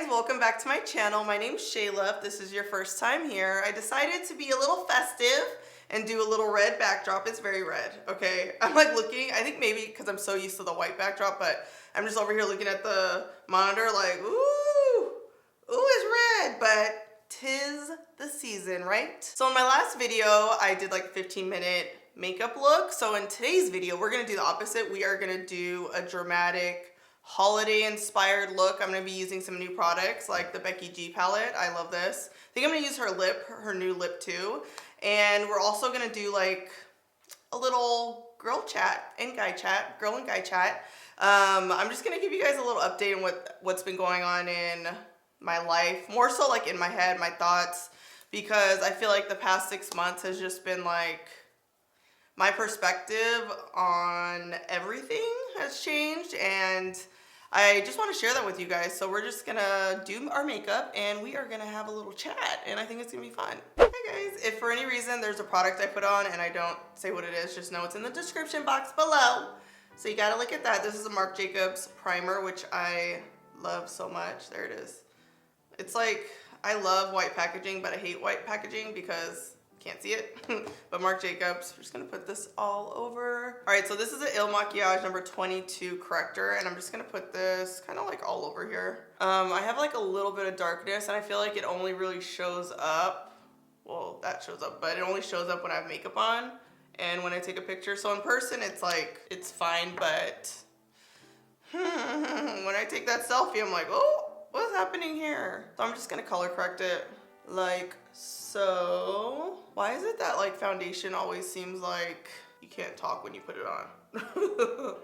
guys, welcome back to my channel. My name's Shayla. If this is your first time here, I decided to be a little festive and do a little red backdrop. It's very red, okay? I'm like looking, I think maybe because I'm so used to the white backdrop, but I'm just over here looking at the monitor like, ooh, it's red, but 'tis the season, right? So in my last video, I did like a 15-minute makeup look. So in today's video, we're gonna do the opposite. We are gonna do a dramatic holiday inspired look. I'm gonna be using some new products like the Becky G palette. I love this. I think I'm gonna use her new lip too. And we're also gonna do like a little girl and guy chat. I'm just gonna give you guys a little update on what's been going on in my life, more so like in my head, my thoughts, because I feel like the past 6 months has just been like, my perspective on everything has changed, and I just want to share that with you guys. So we're just gonna do our makeup and we are gonna have a little chat, and I think it's gonna be fun. Hey guys, if for any reason there's a product I put on and I don't say what it is, just know it's in the description box below. So you gotta look at that. This is a Marc Jacobs primer, which I love so much. There it is. It's like, I love white packaging, but I hate white packaging because can't see it. But Marc Jacobs, we're just gonna put this all over. All right, so this is an Makiage number 22 corrector, and I'm just gonna put this kind of like all over here. I have like a little bit of darkness, and I feel like it only really shows up, well, that shows up, but it only shows up when I have makeup on and when I take a picture. So in person, it's like, it's fine, but when I take that selfie, I'm like, oh, what's happening here? So I'm just gonna color correct it like so. Why is it that like foundation always seems like you can't talk when you put it on?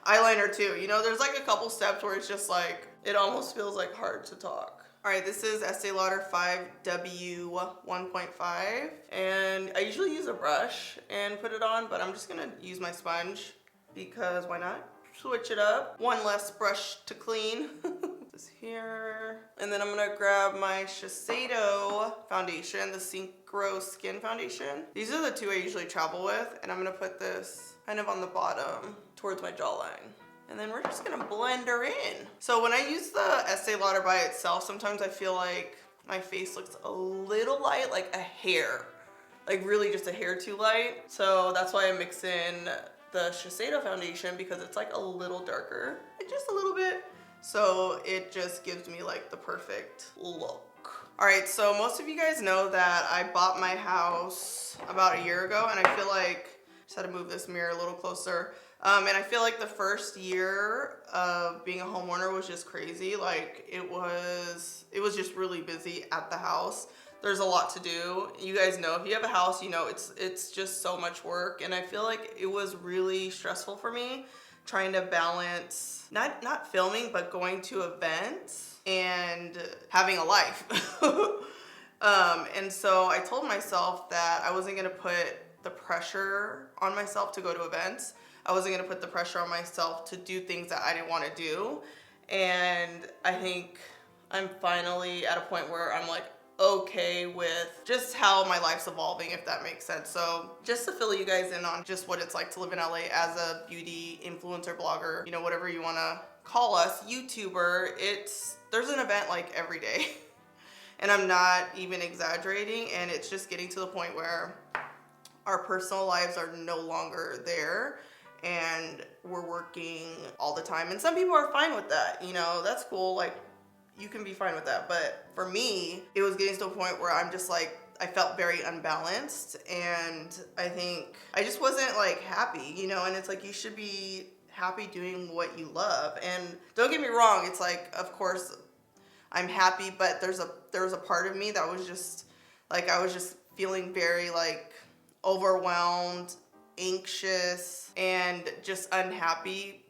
Eyeliner too. You know, there's like a couple steps where it's just like, it almost feels like hard to talk. All right, this is Estee Lauder 5W 1.5. And I usually use a brush and put it on, but I'm just gonna use my sponge because why not? Switch it up. One less brush to clean. This here. And then I'm gonna grab my Shiseido foundation, the Synchro Skin Foundation. These are the two I usually travel with, and I'm gonna put this kind of on the bottom towards my jawline. And then we're just gonna blend her in. So when I use the Estee Lauder by itself, sometimes I feel like my face looks a little light, like a hair. Like really just a hair too light. So that's why I mix in the Shiseido foundation, because it's like a little darker, like just a little bit. So it just gives me like the perfect look. All right, so most of you guys know that I bought my house about a year ago, and I feel like, just had to move this mirror a little closer. And I feel like the first year of being a homeowner was just crazy. Like it was just really busy at the house. There's a lot to do. You guys know, if you have a house, you know it's just so much work, and I feel like it was really stressful for me trying to balance not filming, but going to events and having a life. And so I told myself that I wasn't gonna put the pressure on myself to go to events. I wasn't gonna put the pressure on myself to do things that I didn't want to do. And I think I'm finally at a point where I'm like okay with just how my life's evolving, if that makes sense. So just to fill you guys in on just what it's like to live in LA as a beauty influencer, blogger, you know, whatever you want to call us, YouTuber, there's an event like every day. And I'm not even exaggerating, and it's just getting to the point where our personal lives are no longer there and we're working all the time. And some people are fine with that, you know, that's cool, like you can be fine with that. But for me, it was getting to a point where I'm just like, I felt very unbalanced, and I think I just wasn't like happy, you know. And it's like, you should be happy doing what you love. And don't get me wrong, it's like, of course I'm happy, but there was a part of me that was just like, I was just feeling very like overwhelmed, anxious, and just unhappy,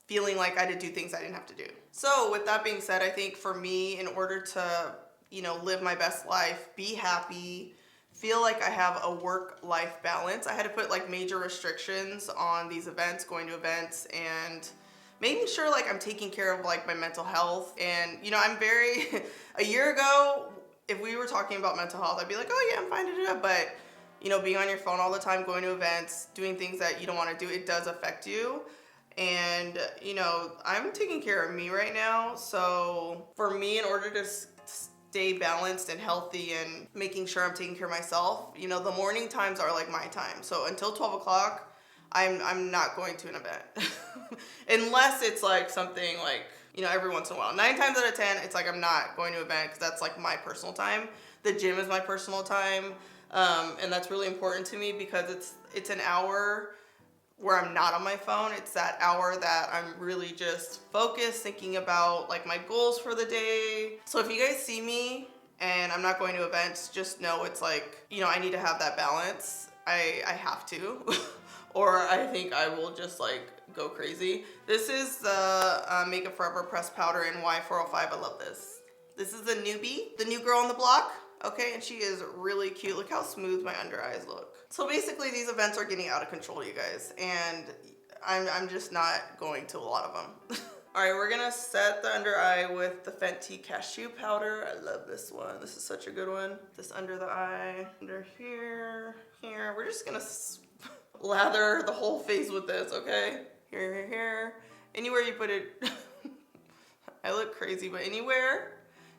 feeling like I had to do things I didn't have to do. So with that being said, I think for me, in order to, you know, live my best life, be happy, feel like I have a work-life balance, I had to put like major restrictions on these events, going to events, and making sure like I'm taking care of like my mental health. And you know, I'm very, a year ago, if we were talking about mental health, I'd be like, oh yeah, I'm fine to do it. But you know, being on your phone all the time, going to events, doing things that you don't want to do, it does affect you. And, you know, I'm taking care of me right now. So for me, in order to stay balanced and healthy and making sure I'm taking care of myself, you know, the morning times are like my time. So until 12 o'clock, I'm not going to an event. Unless it's like something like, you know, every once in a while. 9 times out of 10, it's like I'm not going to an event because that's like my personal time. The gym is my personal time. And that's really important to me because it's an hour where I'm not on my phone. It's that hour that I'm really just focused, thinking about like my goals for the day. So if you guys see me and I'm not going to events, just know it's like, you know, I need to have that balance. I have to, or I think I will just like go crazy. This is the Makeup Forever Pressed Powder in Y405. I love this. This is the newbie, the new girl on the block. Okay, and she is really cute. Look how smooth my under eyes look. So basically these events are getting out of control, you guys, and I'm just not going to a lot of them. All right, we're gonna set the under eye with the Fenty Cashew powder. I love this one. This is such a good one. This under the eye, under here, here. We're just gonna lather the whole face with this, okay? Here, here, here. Anywhere you put it, I look crazy, but anywhere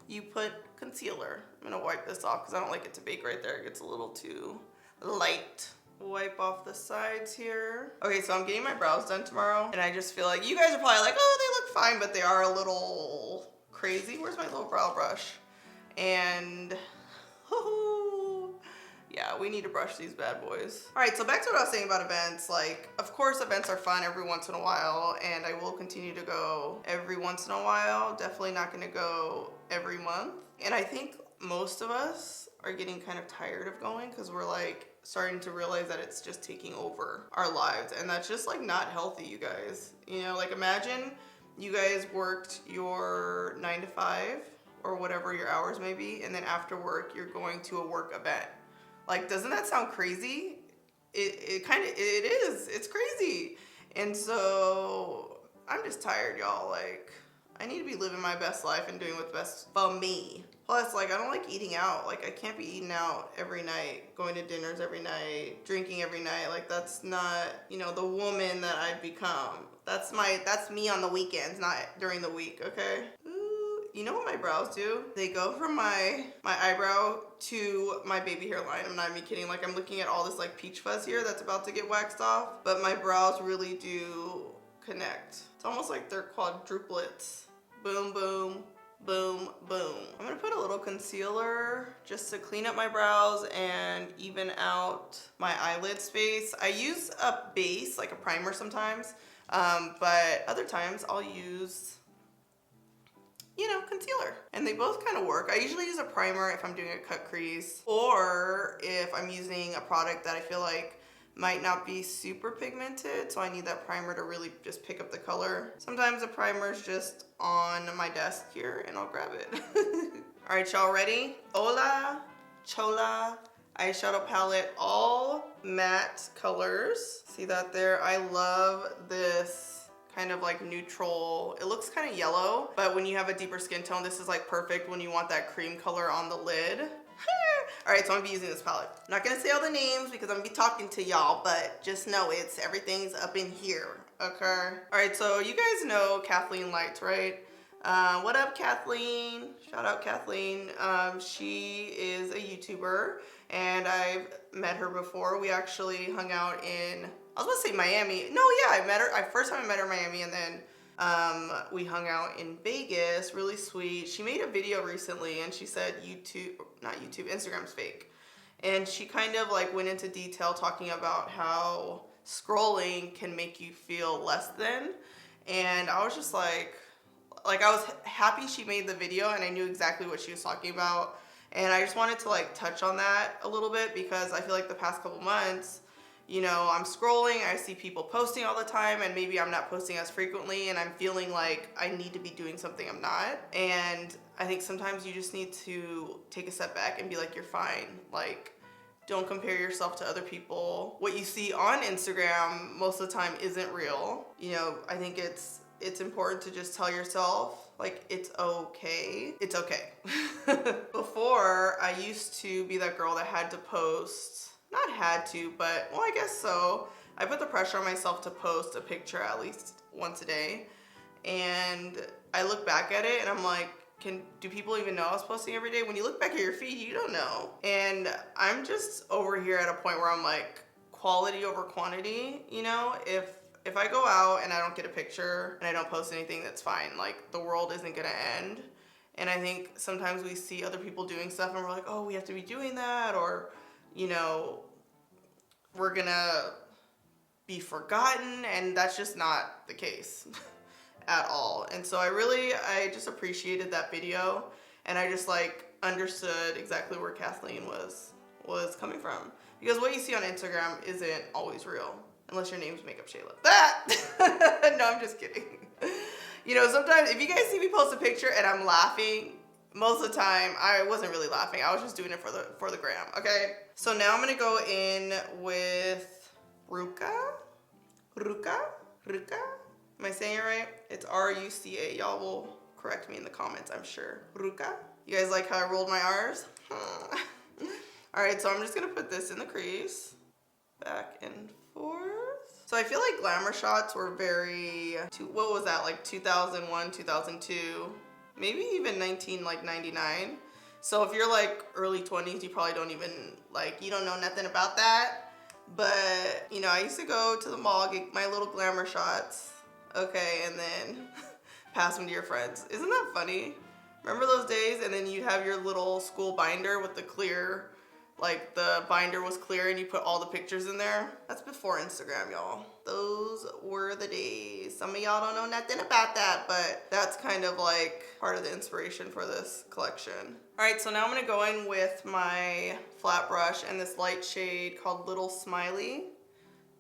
you put concealer. I'm gonna wipe this off because I don't like it to bake right there. It gets a little too light. Wipe off the sides here. Okay, so I'm getting my brows done tomorrow, and I just feel like you guys are probably like, oh, they look fine, but they are a little crazy. Where's my little brow brush? And yeah, we need to brush these bad boys. All right, so back to what I was saying about events. Like, of course, events are fun every once in a while, and I will continue to go every once in a while. Definitely not gonna go every month. And I think most of us are getting kind of tired of going because we're like starting to realize that it's just taking over our lives, and that's just like not healthy, you guys. You know, like imagine you guys worked your 9 to 5 or whatever your hours may be, and then after work you're going to a work event. Like, doesn't that sound crazy? It is. It's crazy. And so I'm just tired, y'all. Like, I need to be living my best life and doing what's best for me. Plus, like, I don't like eating out. Like, I can't be eating out every night, going to dinners every night, drinking every night. Like, that's not, you know, the woman that I've become. That's me on the weekends, not during the week, okay? You know what my brows do? They go from my eyebrow to my baby hairline. I'm not even kidding. Like, I'm looking at all this like peach fuzz here that's about to get waxed off, but my brows really do connect. It's almost like they're quadruplets. Boom, boom, boom, boom. I'm gonna put a little concealer just to clean up my brows and even out my eyelid space. I use a base, like a primer sometimes, but other times I'll use, you know, concealer. And they both kind of work. I usually use a primer if I'm doing a cut crease, or if I'm using a product that I feel like might not be super pigmented, so I need that primer to really just pick up the color. Sometimes the primer is just on my desk here and I'll grab it. All right, y'all ready? Hola, Chola eyeshadow palette, all matte colors. See that there? I love this kind of like neutral. It looks kind of yellow, but when you have a deeper skin tone, this is like perfect when you want that cream color on the lid. All right, so I'm gonna be using this palette. I'm not gonna say all the names because I'm gonna be talking to y'all, but just know everything's up in here, okay? All right, so you guys know Kathleen Lights, right? What up, Kathleen? Shout out Kathleen. She is a YouTuber, and I've met her before. We actually hung out in, I was about to say Miami. No, yeah, I met her. First time I met her in Miami, and then we hung out in Vegas. Really sweet. She made a video recently, and she said Instagram's fake. And she kind of like went into detail talking about how scrolling can make you feel less than. And I was just like I was happy she made the video, and I knew exactly what she was talking about. And I just wanted to like touch on that a little bit because I feel like the past couple months, you know, I'm scrolling, I see people posting all the time, and maybe I'm not posting as frequently, and I'm feeling like I need to be doing something I'm not. And I think sometimes you just need to take a step back and be like, you're fine. Like, don't compare yourself to other people. What you see on Instagram most of the time isn't real. You know, I think it's important to just tell yourself, like, it's okay. It's okay. Before, I used to be that girl that had to post, not had to, but, well, I guess so. I put the pressure on myself to post a picture at least once a day. And I look back at it and I'm like, do people even know I was posting every day? When you look back at your feed, you don't know. And I'm just over here at a point where I'm like, quality over quantity, you know? If I go out and I don't get a picture and I don't post anything, that's fine. Like, the world isn't gonna end. And I think sometimes we see other people doing stuff and we're like, oh, we have to be doing that, or, you know, we're gonna be forgotten, and that's just not the case at all. And so I just appreciated that video, and I just like understood exactly where Kathleen was coming from. Because what you see on Instagram isn't always real, unless your name's Makeupshayla. No, I'm just kidding. You know, sometimes if you guys see me post a picture and I'm laughing, most of the time I wasn't really laughing. I was just doing it for the gram, okay? So now I'm gonna go in with Ruca. Am I saying it right? It's R-U-C-A. Y'all will correct me in the comments, I'm sure. Ruca. You guys like how I rolled my R's? All right, so I'm just gonna put this in the crease, back and forth. So I feel like glamour shots were very, what was that, like 2001, 2002, maybe even 1999. So if you're like early 20s, you probably don't even, like, you don't know nothing about that. But, you know, I used to go to the mall, get my little glamour shots, okay, and then pass them to your friends. Isn't that funny? Remember those days? And then you have your little school binder with the clear, like the binder was clear and you put all the pictures in there. That's before Instagram, y'all. Those were the days. Some of y'all don't know nothing about that, but that's kind of like part of the inspiration for this collection. All right, so now I'm gonna go in with my flat brush and this light shade called Little Smiley.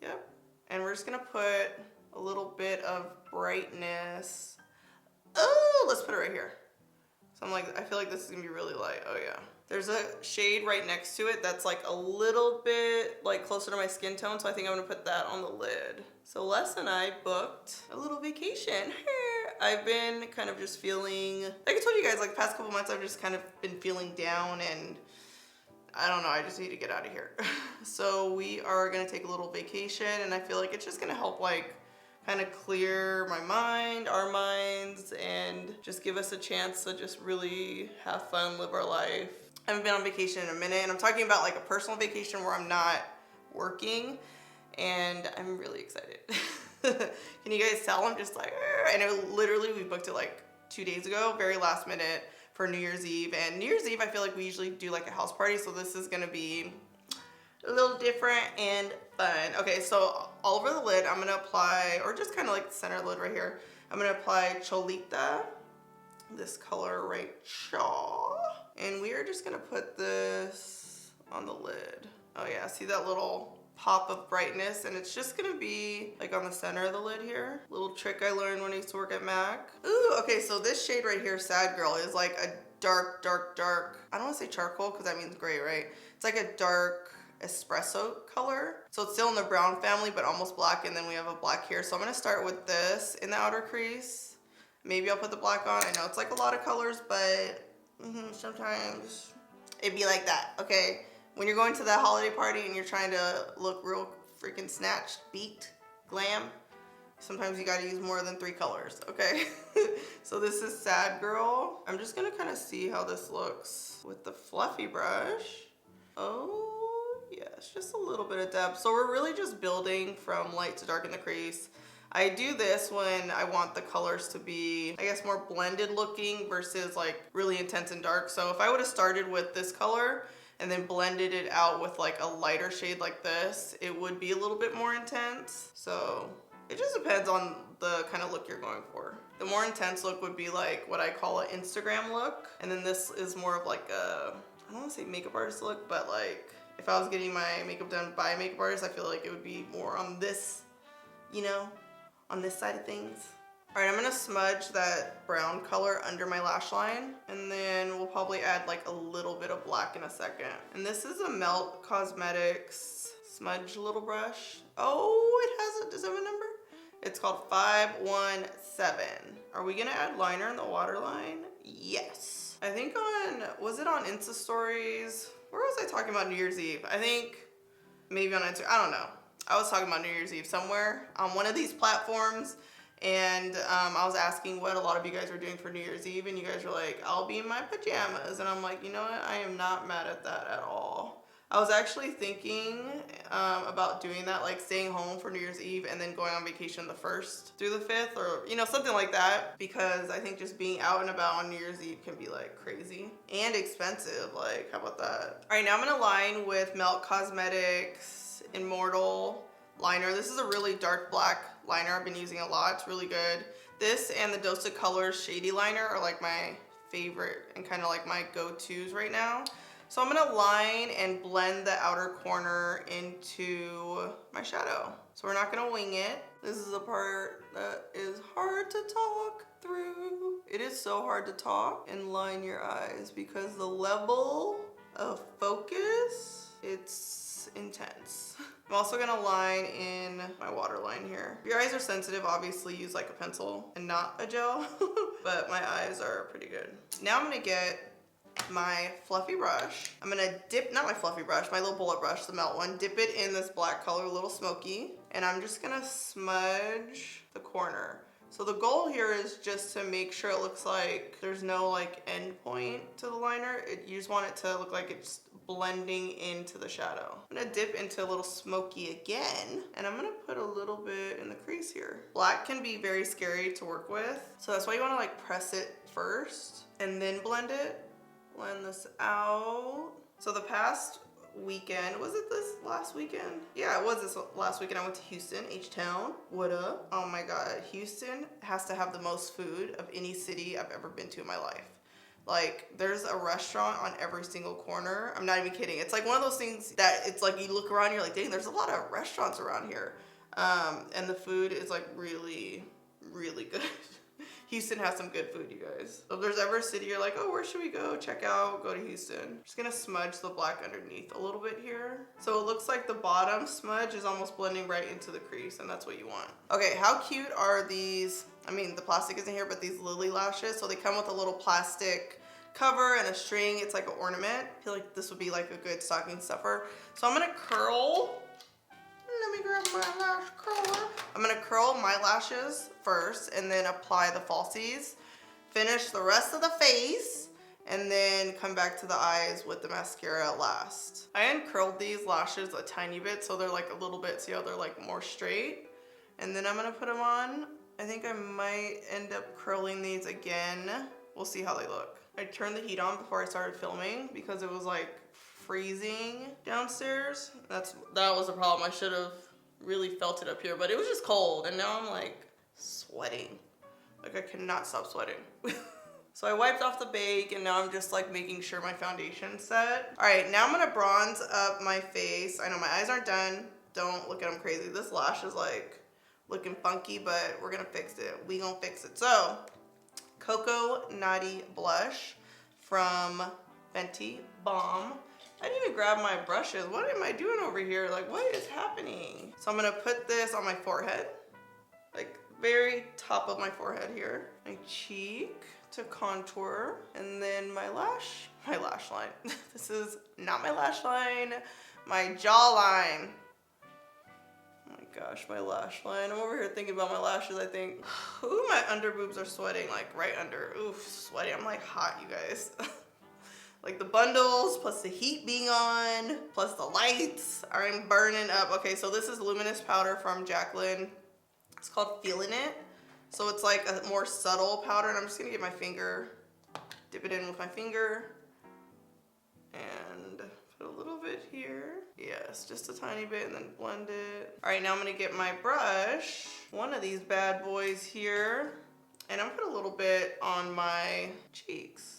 Yep, and we're just gonna put a little bit of brightness. Oh, let's put it right here. So I'm like, I feel like this is gonna be really light. Oh yeah. There's a shade right next to it that's like a little bit like closer to my skin tone, so I think I'm gonna put that on the lid. So Les and I booked a little vacation. I've been kind of just feeling, like I told you guys, like past couple months I've just kind of been feeling down, and I don't know, I just need to get out of here. So we are gonna take a little vacation, and I feel like it's just gonna help like kind of clear my mind, our minds, and just give us a chance to just really have fun, live our life. I haven't been on vacation in a minute, and I'm talking about like a personal vacation where I'm not working, and I'm really excited. Can you guys tell? I'm just like, and literally we booked it like 2 days ago, very last minute for New Year's Eve. And New Year's Eve, I feel like we usually do like a house party, so this is gonna be a little different and fun. Okay, so all over the lid, I'm gonna apply, or just kind of like the center of the lid right here, I'm gonna apply Cholita, this color right chaw. And we are just gonna put this on the lid. Oh yeah, see that little pop of brightness? And it's just gonna be like on the center of the lid here. Little trick I learned when I used to work at Mac. Ooh, okay, so this shade right here, Sad Girl, is like a dark, I don't wanna say charcoal because that means gray, right? It's like a dark espresso color. So it's still in the brown family, but almost black, and then we have a black here. So I'm gonna start with this in the outer crease. Maybe I'll put the black on. I know it's like a lot of colors, but sometimes it'd be like that, okay? When you're going to that holiday party and you're trying to look real freaking snatched, beat, glam, sometimes you gotta use more than 3 colors, okay? So this is Sad Girl. I'm just gonna kind of see how this looks with the fluffy brush. Oh, yes, just a little bit of depth. So we're really just building from light to dark in the crease. I do this when I want the colors to be, I guess, more blended looking versus like really intense and dark. So if I would have started with this color and then blended it out with like a lighter shade like this, it would be a little bit more intense. So it just depends on the kind of look you're going for. The more intense look would be like what I call an Instagram look. And then this is more of like a, I don't want to say makeup artist look, but like if I was getting my makeup done by a makeup artist, I feel like it would be more on this, you know, on this side of things. All right, I'm gonna smudge that brown color under my lash line, and then we'll probably add like a little bit of black in a second. And this is a Melt Cosmetics smudge little brush. Oh, it has a, does it have a number? It's called 517. Are we gonna add liner in the waterline? Yes. I think on, was it on Insta Stories? Where was I talking about New Year's Eve? I think maybe on Instagram, I don't know. I was talking about New Year's Eve somewhere on one of these platforms, And I was asking what a lot of you guys were doing for New Year's Eve, and you guys were like, I'll be in my pajamas. And I'm like, you know what? I am not mad at that at all. I was actually thinking about doing that, like staying home for New Year's Eve and then going on vacation the 1st through the 5th, or, you know, something like that. Because I think just being out and about on New Year's Eve can be like crazy and expensive. Like, how about that? All right, now I'm gonna line with Makeupshayla Cosmetics Inmortal liner. This is a really dark black liner I've been using a lot. It's really good. This and the Dose of Colors Shady Liner are like my favorite and kind of like my go-tos right now. So I'm gonna line and blend the outer corner into my shadow. So we're not gonna wing it. This is the part that is hard to talk through. It is so hard to talk and line your eyes because the level of focus, it's intense. I'm also gonna line in my waterline here. If your eyes are sensitive, obviously use like a pencil and not a gel, but my eyes are pretty good. Now I'm gonna get my fluffy brush. I'm gonna dip, not my fluffy brush, my little bullet brush, the melt one, dip it in this black color, a little smoky, and I'm just gonna smudge the corner. So the goal here is just to make sure it looks like there's no like end point to the liner. You just want it to look like it's blending into the shadow. I'm gonna dip into a little smoky again, and I'm gonna put a little bit in the crease here. Black can be very scary to work with, so that's why you wanna like press it first and then blend it. Blend this out. So the past weekend, was it this last weekend? Yeah, it was this last weekend. I went to Houston, H-Town. What up? Oh my God, Houston has to have the most food of any city I've ever been to in my life. Like, there's a restaurant on every single corner. I'm not even kidding. It's like one of those things that it's like you look around and you're like, dang, there's a lot of restaurants around here. And the food is like really, really good. Houston has some good food, you guys. So if there's ever a city you're like, oh, where should we go check out? Go to Houston. I'm just gonna smudge the black underneath a little bit here. So it looks like the bottom smudge is almost blending right into the crease, and that's what you want. Okay, how cute are these? I mean, the plastic isn't here, but these Lilly lashes. So they come with a little plastic cover and a string. It's like an ornament. I feel like this would be like a good stocking stuffer. So I'm gonna curl. Let me grab my lash curler. I'm gonna curl my lashes first and then apply the falsies. Finish the rest of the face and then come back to the eyes with the mascara last. I uncurled these lashes a tiny bit so they're like a little bit, see how they're like more straight? And then I'm gonna put them on. I think I might end up curling these again. We'll see how they look. I turned the heat on before I started filming because it was like freezing downstairs. That was a problem. I should have really felt it up here, but it was just cold, and now I'm like sweating. Like I cannot stop sweating. So I wiped off the bake, and now I'm just like making sure my foundation's set. All right, now I'm gonna bronze up my face. I know my eyes aren't done. Don't look at them crazy. This lash is like looking funky, but we're gonna fix it. We gonna fix it. So, Coco Naughty Blush from Fenty. Bomb. I didn't even grab my brushes. What am I doing over here? Like, what is happening? So I'm gonna put this on my forehead, like very top of my forehead here. My cheek to contour, and then my lash line. This is not my lash line, my jawline. Oh my gosh, my lash line. I'm over here thinking about my lashes, I think. Ooh, my under boobs are sweating, like right under. Oof, sweaty. I'm like hot, you guys. Like the bundles, plus the heat being on, plus the lights are burning up. Okay, so this is luminous powder from Jaclyn. It's called Feelin' It. So it's like a more subtle powder, and I'm just gonna get my finger, dip it in with my finger, and put a little bit here. Yes, just a tiny bit, and then blend it. All right, now I'm gonna get my brush, one of these bad boys here, and I'm gonna put a little bit on my cheeks.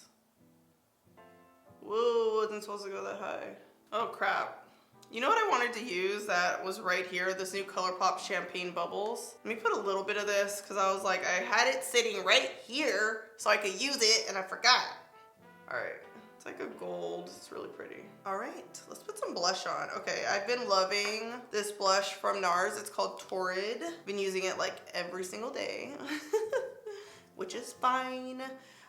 Whoa, wasn't supposed to go that high. Oh crap. You know what I wanted to use that was right here? This new Colourpop Champagne Bubbles. Let me put a little bit of this because I was like, I had it sitting right here so I could use it and I forgot. All right, it's like a gold, it's really pretty. All right, let's put some blush on. Okay, I've been loving this blush from NARS. It's called Torrid. Been using it like every single day, which is fine.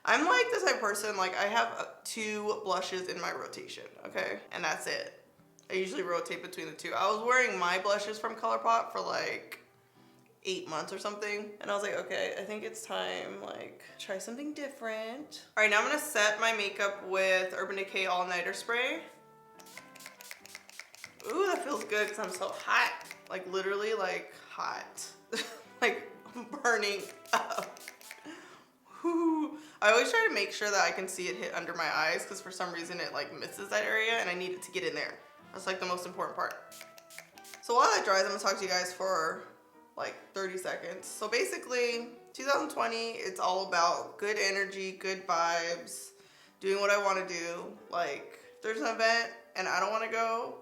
I'm like this type of person, like I have 2 blushes in my rotation, okay? And that's it. I usually rotate between the 2. I was wearing my blushes from Colourpop for like 8 months or something. And I was like, okay, I think it's time, like, try something different. All right, now I'm gonna set my makeup with Urban Decay All Nighter Spray. Ooh, that feels good because I'm so hot. Like, literally, like, hot. Like, burning up. Whew. I always try to make sure that I can see it hit under my eyes because for some reason it, like, misses that area and I need it to get in there. That's, like, the most important part. So while that dries, I'm gonna talk to you guys for like 30 seconds. So basically, 2020, it's all about good energy, good vibes, doing what I want to do. Like, if there's an event and I don't want to go,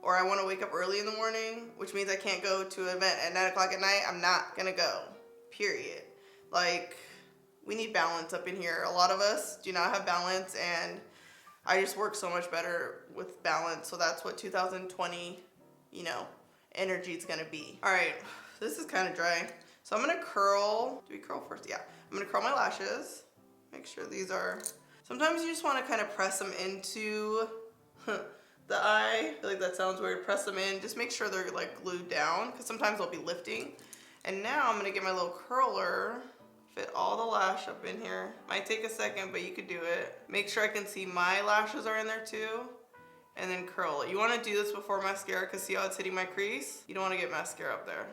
or I want to wake up early in the morning, which means I can't go to an event at 9 o'clock at night, I'm not gonna go, period. Like, we need balance up in here. A lot of us do not have balance, and I just work so much better with balance. So that's what 2020, you know, energy is gonna be. All right. This is kind of dry. So I'm gonna curl, do we curl first? Yeah. I'm gonna curl my lashes. Make sure these are, sometimes you just wanna kind of press them into the eye. I feel like that sounds weird, press them in. Just make sure they're like glued down because sometimes they'll be lifting. And now I'm gonna get my little curler, fit all the lash up in here. Might take a second, but you could do it. Make sure I can see my lashes are in there too. And then curl it. You wanna do this before mascara because see how it's hitting my crease? You don't wanna get mascara up there.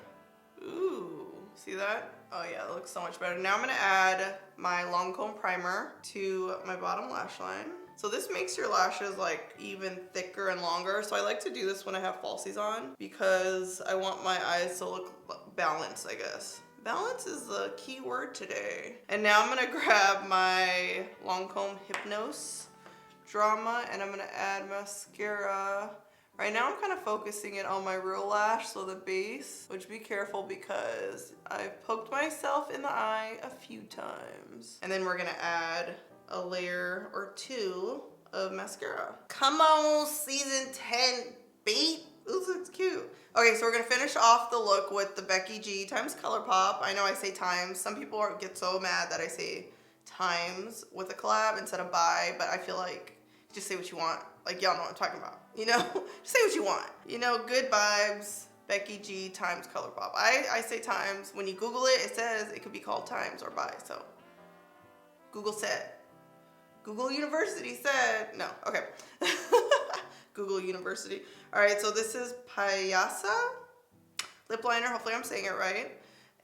Ooh, see that? Oh yeah, it looks so much better. Now I'm gonna add my long comb primer to my bottom lash line. So this makes your lashes like even thicker and longer. So I like to do this when I have falsies on because I want my eyes to look balanced, I guess. Balance is the key word today. And now I'm gonna grab my long comb Hypnose Drama and I'm gonna add mascara. Right now I'm kind of focusing it on my real lash, so the base, which be careful because I've poked myself in the eye a few times. And then we're gonna add a layer or two of mascara. Come on, season 10, bait. This looks cute. Okay, so we're gonna finish off the look with the Becky G times Colourpop. I know I say times. Some people get so mad that I say times with a collab instead of by, but I feel like just say what you want. Like, y'all know what I'm talking about, you know? Just say what you want. You know, good vibes, Becky G times Colourpop. I say times. When you Google it, it says it could be called times or by, so. Google said. Google University said, no, okay. Google University. All right, so this is Payaasa lip liner. Hopefully I'm saying it right.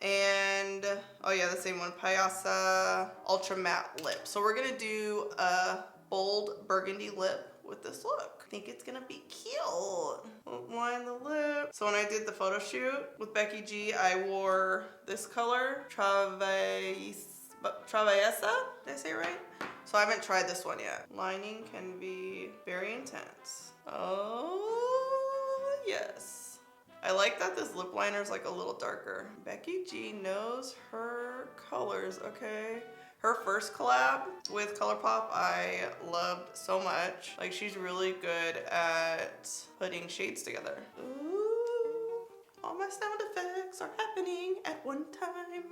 And, oh yeah, the same one, Payaasa Ultra Matte Lip. So we're gonna do a bold burgundy lip with this look. I think it's gonna be cute. Line the lip. So when I did the photo shoot with Becky G, I wore this color, Traviesa. Did I say it right? So I haven't tried this one yet. Lining can be very intense. Oh, yes. I like that this lip liner is like a little darker. Becky G knows her colors, okay? Her first collab with Colourpop, I loved so much. Like, she's really good at putting shades together. Ooh, all my sound effects are happening at one time.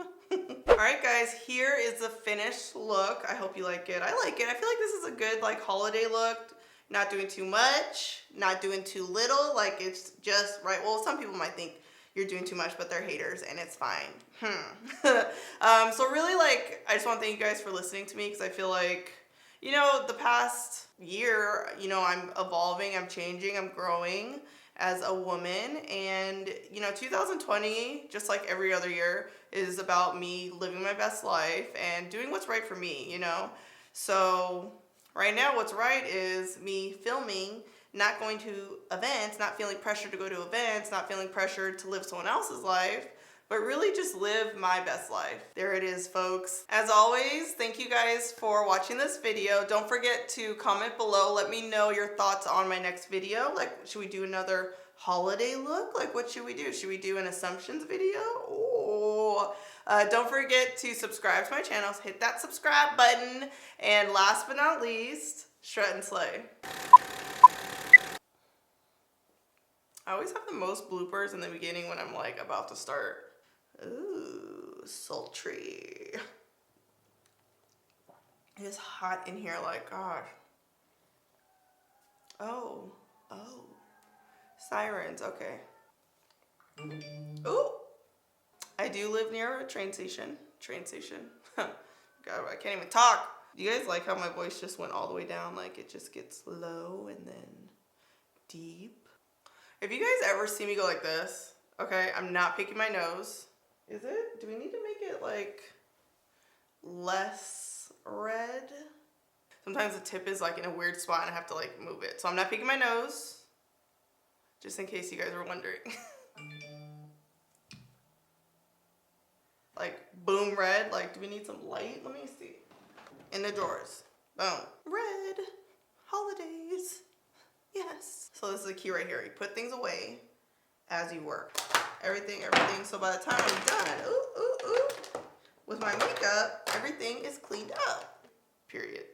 All right, guys, here is the finished look. I hope you like it. I like it. I feel like this is a good, like, holiday look. Not doing too much, not doing too little. Like, it's just right. Well, some people might think you're doing too much, but they're haters and it's fine. So really, like, I just want to thank you guys for listening to me because I feel like, you know, the past year, you know, I'm evolving, I'm changing, I'm growing as a woman. And, you know, 2020, just like every other year, is about me living my best life and doing what's right for me, you know? So right now, what's right is me filming, not going to events, not feeling pressured to go to events, not feeling pressured to live someone else's life, but really just live my best life. There it is, folks. As always, thank you guys for watching this video. Don't forget to comment below. Let me know your thoughts on my next video. Like, should we do another holiday look? Like, what should we do? Should we do an assumptions video? Oh, don't forget to subscribe to my channel. Hit that subscribe button. And last but not least, shred and slay. I always have the most bloopers in the beginning when I'm like about to start. Ooh, sultry. It is hot in here, like, gosh. Oh. Sirens, okay. Ooh. I do live near a train station. God, I can't even talk. Do you guys like how my voice just went all the way down? Like it just gets low and then deep. If you guys ever see me go like this, okay, I'm not picking my nose. Is it? Do we need to make it like less red? Sometimes the tip is like in a weird spot and I have to like move it. So I'm not picking my nose, just in case you guys were wondering. Like boom red, like do we need some light? Let me see. In the drawers, boom. Red, holidays, yes. So this is the key right here. You put things away as you work. Everything. So by the time I'm done, with my makeup, everything is cleaned up, period.